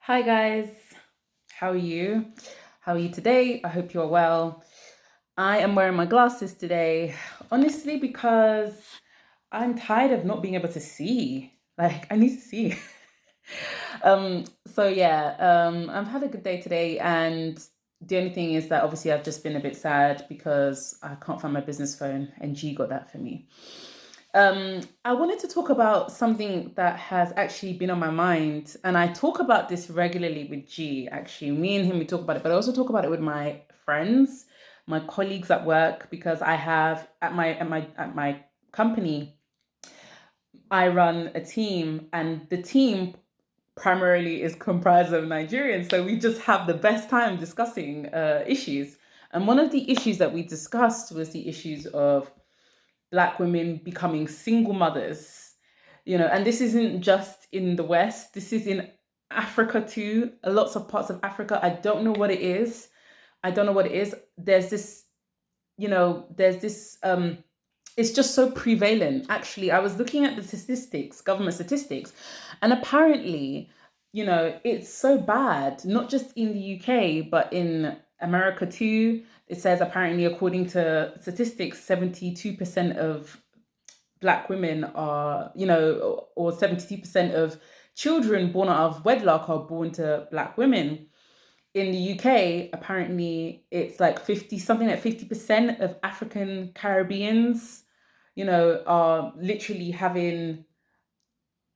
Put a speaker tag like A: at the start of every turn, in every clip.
A: Hi guys, how are you? How are you today? I hope you're well. I am wearing my glasses today, honestly, because I'm tired of not being able to see. Like, I need to see. I've had a good day today, and the only thing is that obviously I've just been a bit sad because I can't find my business phone, and G got that for me. I wanted to talk about something that has actually been on my mind, and I talk about this regularly with G. Actually, me and him we talk about it, but I also talk about it with my friends, my colleagues at work, because I have at my company, I run a team, and the team primarily is comprised of Nigerians. So we just have the best time discussing issues. And one of the issues that we discussed was the issues of Black women becoming single mothers, and this isn't just in the West, this is in Africa too, lots of parts of Africa. I don't know what it is. I don't know what it is. There's this it's just so prevalent. Actually, I was looking at the statistics, government statistics, and apparently, it's so bad, not just in the UK, but in America too. It says apparently, according to statistics, 72% of Black women are, or 72% of children born out of wedlock are born to Black women. In the UK, apparently, it's like 50% of African Caribbeans, are literally having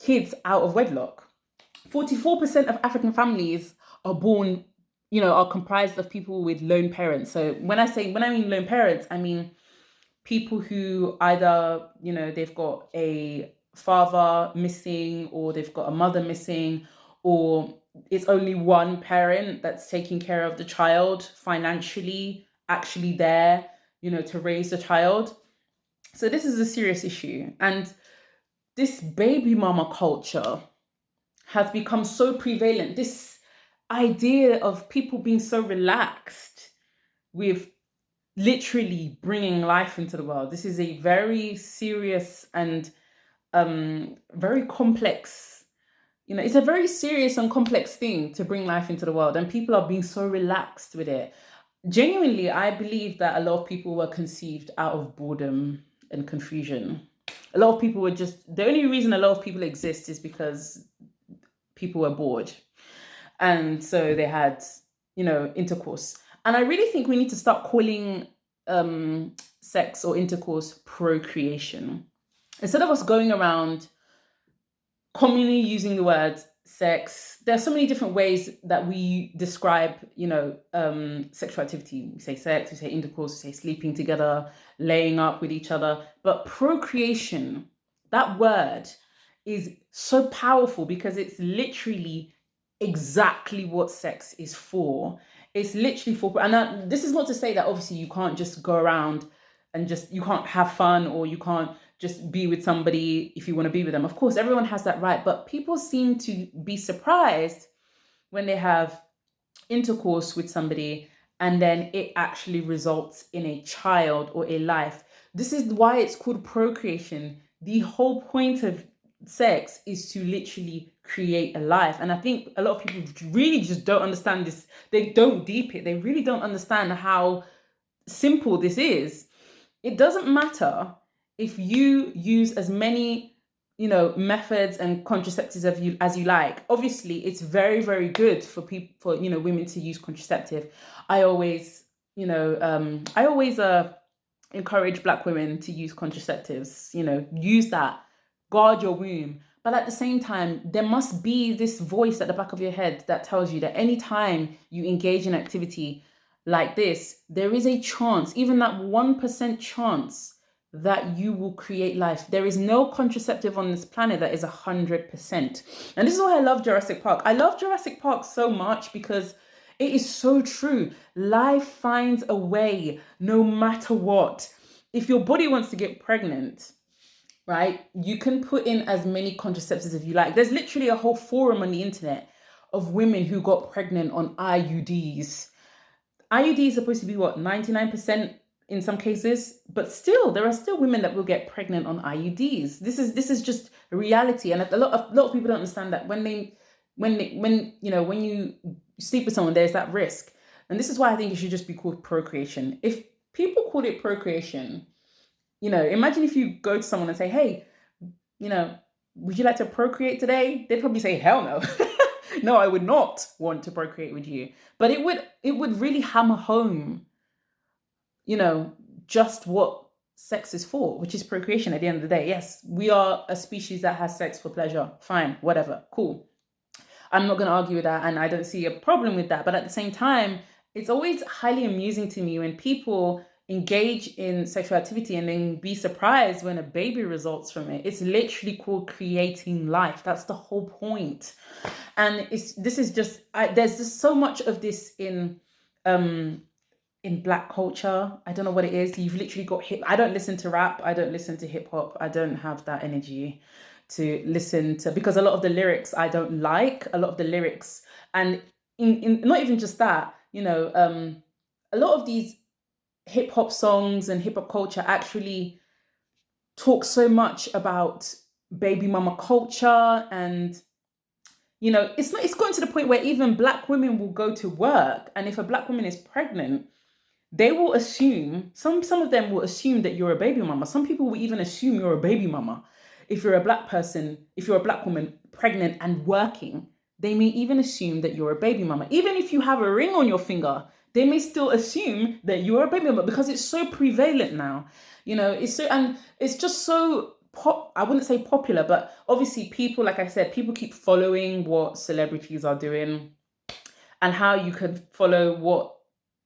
A: kids out of wedlock. 44% of African families are born, are comprised of people with lone parents. So when I mean lone parents, I mean people who either, they've got a father missing, or they've got a mother missing, or it's only one parent that's taking care of the child financially, actually there, to raise the child. So this is a serious issue. And this baby mama culture has become so prevalent. This idea of people being so relaxed with literally bringing life into the world. This is a very serious and very complex, it's a very serious and complex thing to bring life into the world. And people are being so relaxed with it. Genuinely, I believe that a lot of people were conceived out of boredom and confusion. A lot of people were just, the only reason a lot of people exist is because people were bored. And so they had, intercourse. And I really think we need to start calling sex or intercourse procreation. Instead of us going around commonly using the word sex, there are so many different ways that we describe, sexual activity. We say sex, we say intercourse, we say sleeping together, laying up with each other. But procreation, that word is so powerful because it's literally exactly what sex is for. It's literally for, and this is not to say that obviously you can't just go around and you can't have fun, or you can't just be with somebody if you want to be with them. Of course, everyone has that right, but people seem to be surprised when they have intercourse with somebody and then it actually results in a child or a life. This is why it's called procreation. The whole point of sex is to literally create a life. And I think a lot of people really just don't understand this. They don't deep it. They really don't understand how simple this is. It doesn't matter if you use as many, methods and contraceptives as you like. Obviously, it's very, very good for people, for, women to use contraceptive. I always, encourage Black women to use contraceptives. Use that, guard your womb. But at the same time, there must be this voice at the back of your head that tells you that anytime you engage in activity like this, there is a chance, even that 1% chance, that you will create life. There is no contraceptive on this planet that is 100%. And this is why I love Jurassic Park. I love Jurassic Park so much because it is so true. Life finds a way no matter what. If your body wants to get pregnant, right, you can put in as many contraceptives as you like. There's literally a whole forum on the internet of women who got pregnant on IUDs. IUD is supposed to be what, 99% in some cases, but still there are still women that will get pregnant on IUDs. This is just a reality, and a lot of people don't understand that when they when you sleep with someone, there's that risk. And this is why I think it should just be called procreation. If people called it procreation, imagine if you go to someone and say, hey, you know, would you like to procreate today? They'd probably say, hell no. No, I would not want to procreate with you. But it would really hammer home, you know, just what sex is for, which is procreation at the end of the day. Yes, we are a species that has sex for pleasure. Fine, whatever, cool. I'm not going to argue with that, and I don't see a problem with that. But at the same time, it's always highly amusing to me when people engage in sexual activity and then be surprised when a baby results from it. It's literally called creating life. That's the whole point. And there's just so much of this in Black culture. I don't know what it is. You've literally got hip. I don't listen to rap. I don't listen to hip hop. I don't have that energy to listen to, because a lot of the lyrics I don't like. A lot of the lyrics, and in not even just that, a lot of these hip hop songs and hip hop culture actually talk so much about baby mama culture. And it's gotten to the point where even Black women will go to work, and if a Black woman is pregnant, they will assume, some of them will assume that you're a baby mama. Some people will even assume you're a baby mama. If you're a Black person, if you're a Black woman pregnant and working, they may even assume that you're a baby mama. Even if you have a ring on your finger, they may still assume that you're a baby mama, because it's so prevalent now. It's just so I wouldn't say popular, but obviously people, like I said, people keep following what celebrities are doing, and how you can follow what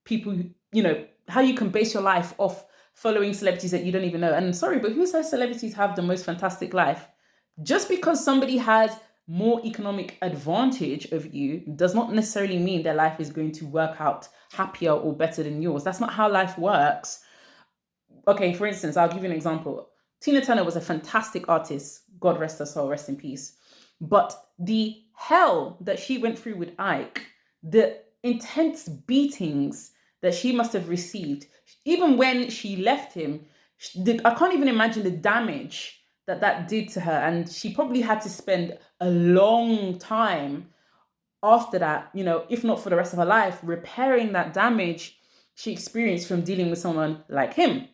A: people, how you can base your life off following celebrities that you don't even know. And sorry, but who says celebrities have the most fantastic life? Just because somebody has more economic advantage of you does not necessarily mean their life is going to work out happier or better than yours. That's not how life works. Okay, for instance, I'll give you an example. Tina Turner was a fantastic artist. God rest her soul, rest in peace. But the hell that she went through with Ike, the intense beatings that she must have received, even when she left him, I can't even imagine the damage that did to her. And she probably had to spend a long time after that, if not for the rest of her life, repairing that damage she experienced from dealing with someone like him.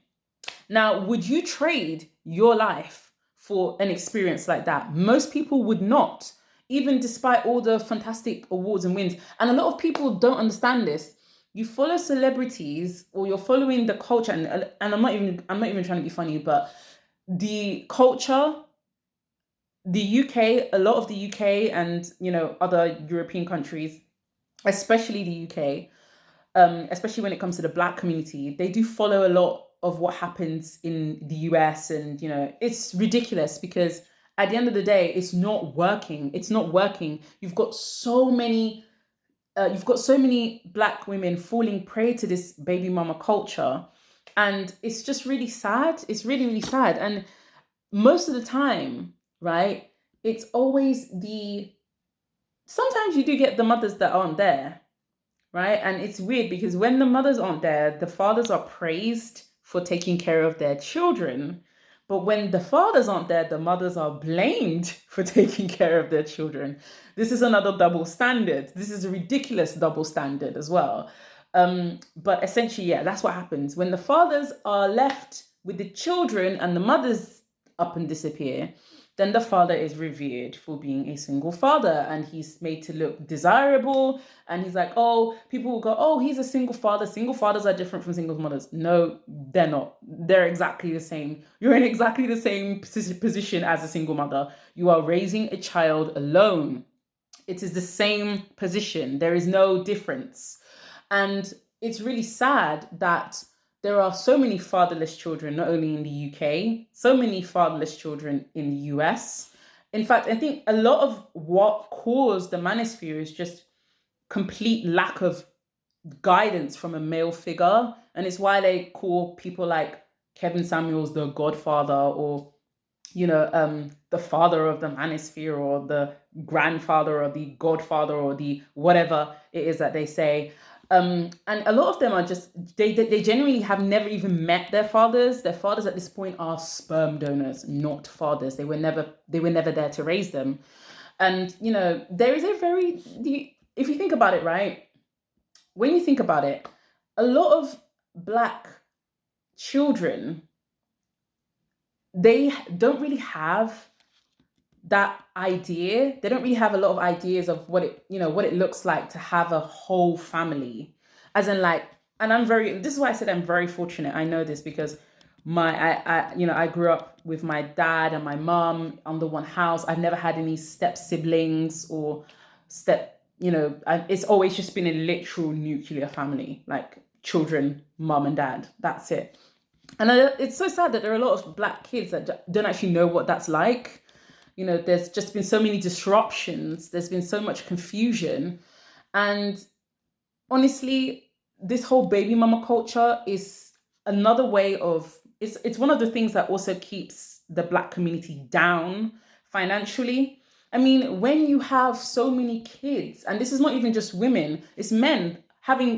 A: Now, would you trade your life for an experience like that? Most people would not, even despite all the fantastic awards and wins. And a lot of people don't understand this. You follow celebrities, or you're following the culture, and I'm not even trying to be funny, but the culture, the UK, a lot of the UK and other European countries, especially the UK, especially when it comes to the Black community, they do follow a lot of what happens in the US. And it's ridiculous, because at the end of the day, it's not working. You've got so many Black women falling prey to this baby mama culture, and it's just really sad. It's really, really sad. And most of the time, right, it's always sometimes you do get the mothers that aren't there, right? And it's weird, because when the mothers aren't there, the fathers are praised for taking care of their children. But when the fathers aren't there, the mothers are blamed for taking care of their children. This is another double standard. This is a ridiculous double standard as well. But essentially, yeah, that's what happens. When the fathers are left with the children and the mothers up and disappear, then the father is revered for being a single father, and he's made to look desirable. And he's like, oh, people will go, oh, he's a single father. Single fathers are different from single mothers. No, they're not. They're exactly the same. You're in exactly the same position as a single mother. You are raising a child alone. It is the same position. There is no difference. And it's really sad that there are so many fatherless children, not only in the UK, so many fatherless children in the US. In fact, I think a lot of what caused the manosphere is just complete lack of guidance from a male figure. And it's why they call people like Kevin Samuels the godfather, or the father of the manosphere, or the grandfather, or the godfather, or the whatever it is that they say. And a lot of them are just, they genuinely have never even met their fathers. Their fathers at this point are sperm donors, not fathers. They were never there to raise them. And, there is a if you think about it, right? When you think about it, a lot of Black children, they don't really have that idea. They don't really have a lot of ideas of what it looks like to have a whole family. As in, like, and this is why I said I'm very fortunate. I know this because I grew up with my dad and my mom under one house. I've never had any step siblings or step, it's always just been a literal nuclear family, like children, mom and dad. That's it. And it's so sad that there are a lot of Black kids that don't actually know what that's like. There's just been so many disruptions. There's been so much confusion. And honestly, this whole baby mama culture is another way of, it's one of the things that also keeps the Black community down financially. I mean, when you have so many kids, and this is not even just women, it's men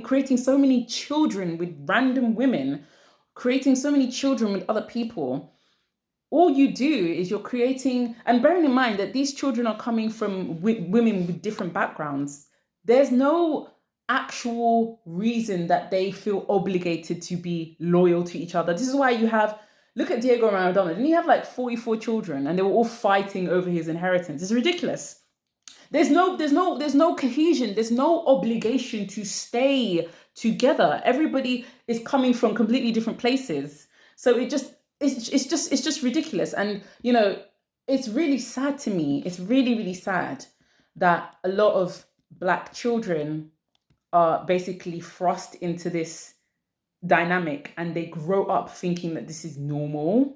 A: creating so many children with random women, creating so many children with other people. All you do is you're creating, and bearing in mind that these children are coming from women with different backgrounds. There's no actual reason that they feel obligated to be loyal to each other. This is why look at Diego Maradona. Didn't he have like 44 children and they were all fighting over his inheritance? It's ridiculous. There's no cohesion. There's no obligation to stay together. Everybody is coming from completely different places. So it's just ridiculous. And it's really sad to me. It's really, really sad that a lot of Black children are basically thrust into this dynamic and they grow up thinking that this is normal.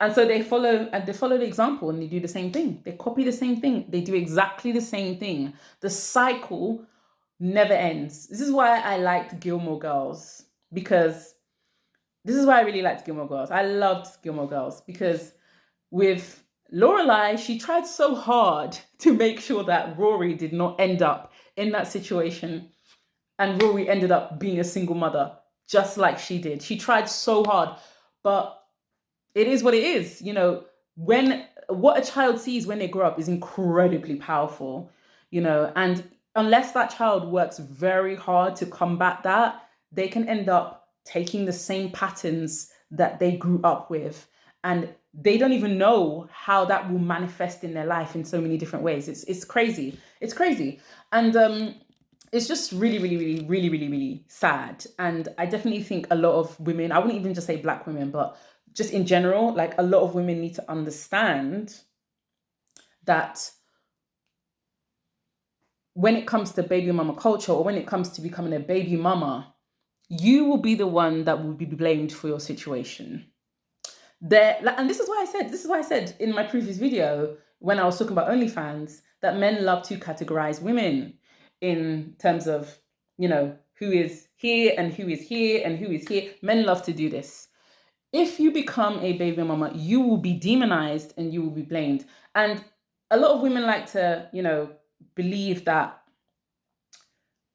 A: And so they follow the example and they do the same thing. They copy the same thing. They do exactly the same thing. The cycle never ends. This is why I liked Gilmore Girls, because this is why I really liked Gilmore Girls. I loved Gilmore Girls because with Lorelai, she tried so hard to make sure that Rory did not end up in that situation. And Rory ended up being a single mother, just like she did. She tried so hard, but it is what it is. When what a child sees when they grow up is incredibly powerful, and unless that child works very hard to combat that, they can end up taking the same patterns that they grew up with, and they don't even know how that will manifest in their life in so many different ways. It's crazy. It's crazy. And it's just really, really, really, really, really, really sad. And I definitely think a lot of women, I wouldn't even just say Black women, but just in general, like a lot of women need to understand that when it comes to baby mama culture, or when it comes to becoming a baby mama, you will be the one that will be blamed for your situation. And this is why I said in my previous video when I was talking about OnlyFans that men love to categorize women in terms of, who is here and who is here and who is here. Men love to do this. If you become a baby mama, you will be demonized and you will be blamed. And a lot of women like to, believe that,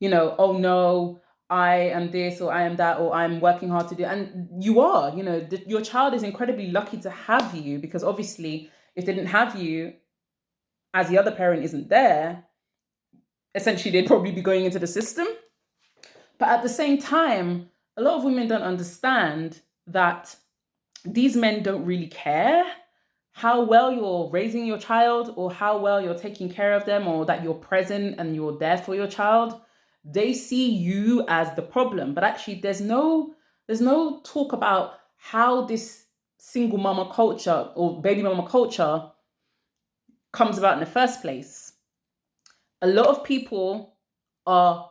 A: oh no, I am this or I am that or I'm working hard to do. And you are, your child is incredibly lucky to have you, because obviously if they didn't have you, as the other parent isn't there, essentially they'd probably be going into the system. But at the same time, a lot of women don't understand that these men don't really care how well you're raising your child or how well you're taking care of them or that you're present and you're there for your child. They see you as the problem. But actually there's no talk about how this single mama culture or baby mama culture comes about in the first place. A lot of people are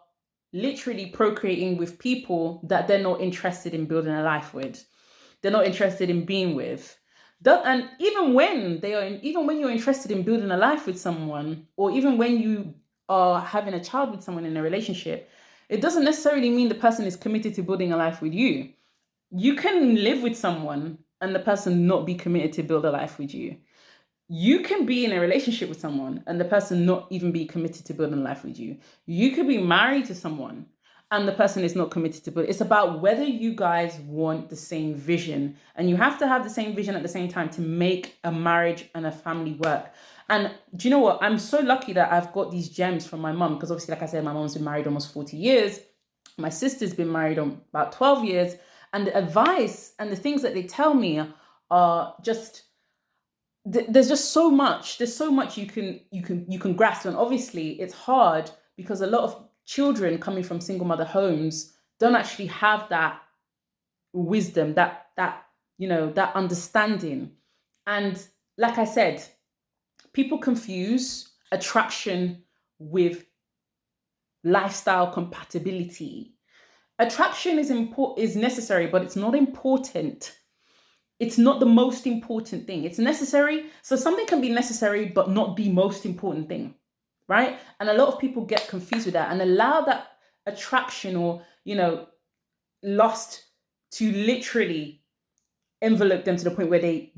A: literally procreating with people that they're not interested in building a life with. They're not interested in being with. And even when you're interested in building a life with someone, or even when you are having a child with someone in a relationship, it doesn't necessarily mean the person is committed to building a life with you. You can live with someone and the person not be committed to build a life with you. You can be in a relationship with someone and the person not even be committed to building a life with you. You could be married to someone and the person is not committed to build. It's about whether you guys want the same vision. And you have to have the same vision at the same time to make a marriage and a family work. And do you know what? I'm so lucky that I've got these gems from my mum, because obviously, like I said, my mom's been married almost 40 years. My sister's been married on about 12 years. And the advice and the things that they tell me are just there's just so much. There's so much you can grasp. And obviously it's hard because a lot of children coming from single mother homes don't actually have that wisdom, that understanding. And like I said, people confuse attraction with lifestyle compatibility. Attraction is necessary, but it's not important. It's not the most important thing. It's necessary. So something can be necessary, but not the most important thing, right? And a lot of people get confused with that and allow that attraction or, lust to literally envelope them to the point where they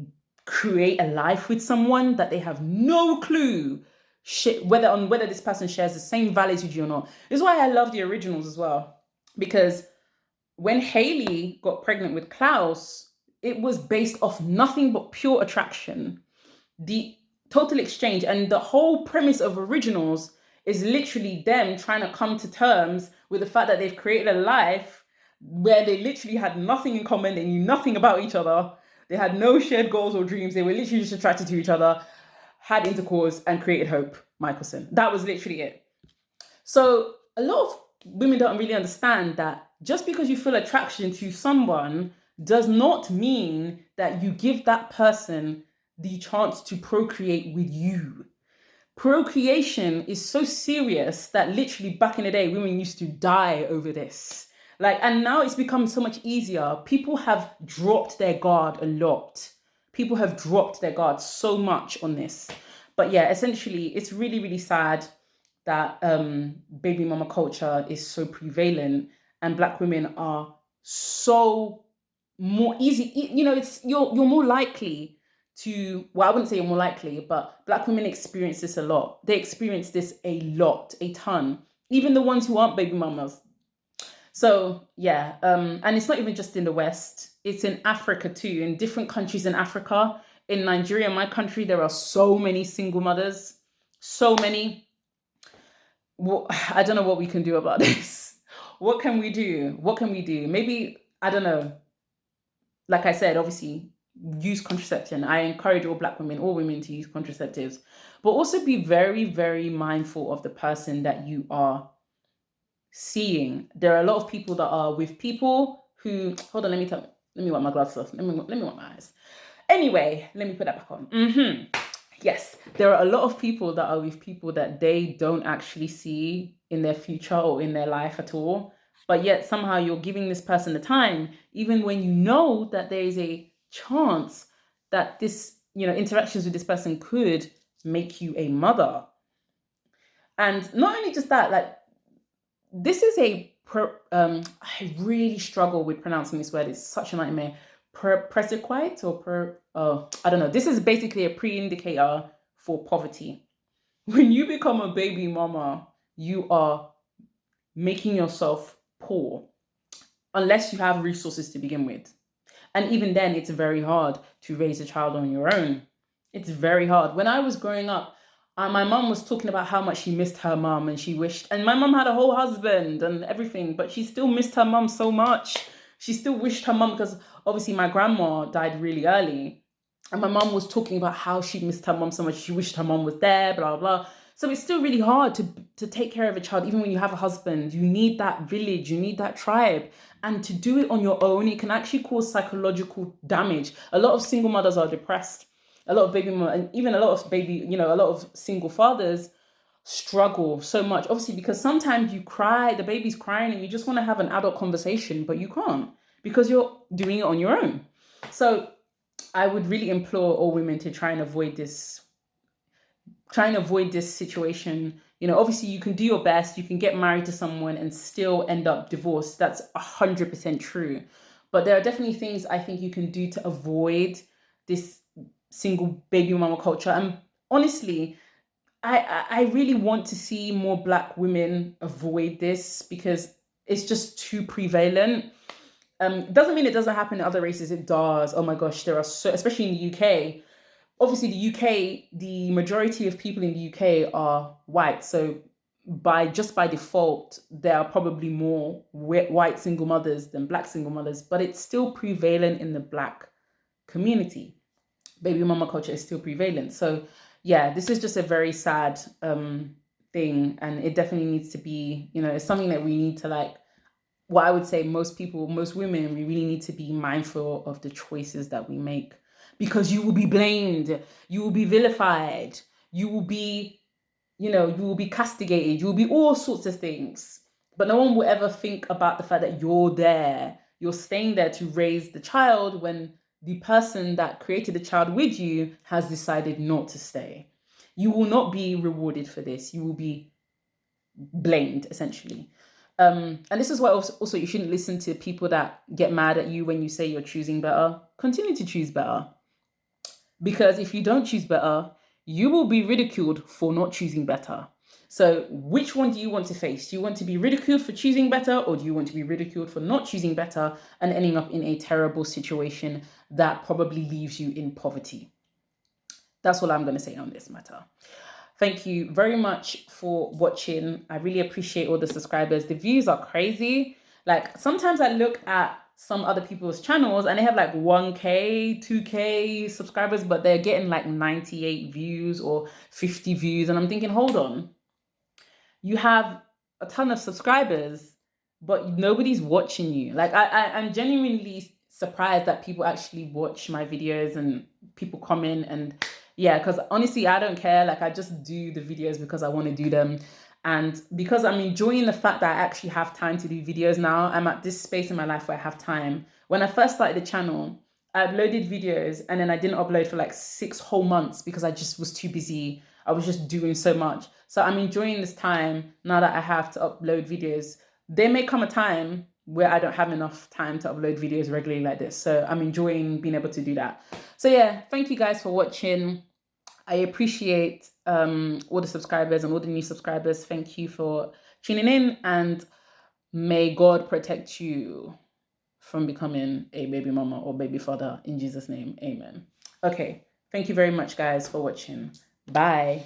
A: create a life with someone that they have no clue whether this person shares the same values with you or not. This is why I love the originals as well. Because when Haley got pregnant with Klaus, it was based off nothing but pure attraction. The total exchange and the whole premise of originals is literally them trying to come to terms with the fact that they've created a life where they literally had nothing in common, they knew nothing about each other, they had no shared goals or dreams, they were literally just attracted to each other, had intercourse, and created Hope Michelson. That was literally it. So a lot of women don't really understand that just because you feel attraction to someone does not mean that you give that person the chance to procreate with you. Procreation is so serious that literally back in the day, women used to die over this. And now it's become so much easier. People have dropped their guard a lot. People have dropped their guard so much on this. But yeah, essentially, it's really, really sad that baby mama culture is so prevalent and Black women are so more easy. It's you're more likely to, well, I wouldn't say you're more likely, but Black women experience this a lot. They experience this a lot, a ton. Even the ones who aren't baby mamas. So yeah, and it's not even just in the West. It's in Africa too, in different countries in Africa. In Nigeria, my country, there are so many single mothers. So many. Well, I don't know what we can do about this. What can we do? What can we do? Maybe, I don't know. Like I said, obviously, use contraception. I encourage all Black women, all women to use contraceptives, but also be very, very mindful of the person that you are seeing. There are a lot of people that are with people who, hold on, let me wipe my glasses off. Let me wipe my eyes. Anyway, let me put that back on. Yes, there are a lot of people that are with people that they don't actually see in their future or in their life at all. But yet somehow you're giving this person the time, even when you know that there is a chance that this, interactions with this person could make you a mother. And not only just that, this is I really struggle with pronouncing this word. It's such a nightmare. Prerequisite I don't know. This is basically a pre-indicator for poverty. When you become a baby mama, you are making yourself poor unless you have resources to begin with. And even then, it's very hard to raise a child on your own. It's very hard. When I was growing up, my mom was talking about how much she missed her mom and she wished, and my mom had a whole husband and everything, but she still missed her mom so much. She still wished her mom, because obviously my grandma died really early. And my mom was talking about how she missed her mom so much. She wished her mom was there, blah, blah, blah. So it's still really hard to take care of a child, even when you have a husband. You need that village, you need that tribe. And to do it on your own, it can actually cause psychological damage. A lot of single mothers are depressed. A lot of baby mothers, and even a lot of single fathers struggle so much. Obviously, because sometimes you cry, the baby's crying, and you just want to have an adult conversation, but you can't because you're doing it on your own. So I would really implore all women to try and avoid this situation. Obviously you can do your best, you can get married to someone and still end up divorced. That's 100% true. But there are definitely things I think you can do to avoid this single baby mama culture. And honestly, I really want to see more Black women avoid this because it's just too prevalent. Doesn't mean it doesn't happen in other races. It does. Oh my gosh, there are so, especially in the UK, obviously the UK, the majority of people in the UK are white. So by default, there are probably more white single mothers than black single mothers, but it's still prevalent in the black community. Baby mama culture is still prevalent. So yeah, this is just a very sad thing, and it definitely needs to be, it's something that we need to like. What I would say, most people, most women, we really need to be mindful of the choices that we make, because you will be blamed, you will be vilified, you will be, you will be castigated, you will be all sorts of things. But no one will ever think about the fact that you're staying there to raise the child when the person that created the child with you has decided not to stay. You will not be rewarded for this. You will be blamed, essentially. And this is why also you shouldn't listen to people that get mad at you when you say you're choosing better. Continue to choose better. Because if you don't choose better, you will be ridiculed for not choosing better. So, which one do you want to face? Do you want to be ridiculed for choosing better, or do you want to be ridiculed for not choosing better and ending up in a terrible situation that probably leaves you in poverty? That's all I'm going to say on this matter. Thank you very much for watching. I really appreciate all the subscribers. The views are crazy. Like, sometimes I look at some other people's channels and they have like 1K, 2K subscribers, but they're getting like 98 views or 50 views. And I'm thinking, hold on, you have a ton of subscribers, but nobody's watching you. Like, I'm genuinely surprised that people actually watch my videos and people comment. And yeah, because honestly, I don't care. Like, I just do the videos because I want to do them. And because I'm enjoying the fact that I actually have time to do videos now. I'm at this space in my life where I have time. When I first started the channel, I uploaded videos and then I didn't upload for like 6 whole months because I just was too busy. I was just doing so much. So I'm enjoying this time now that I have to upload videos. There may come a time where I don't have enough time to upload videos regularly like this. So I'm enjoying being able to do that. So yeah, thank you guys for watching. I appreciate all the subscribers and all the new subscribers. Thank you for tuning in, and may God protect you from becoming a baby mama or baby father in Jesus' name. Amen. Okay. Thank you very much, guys, for watching. Bye.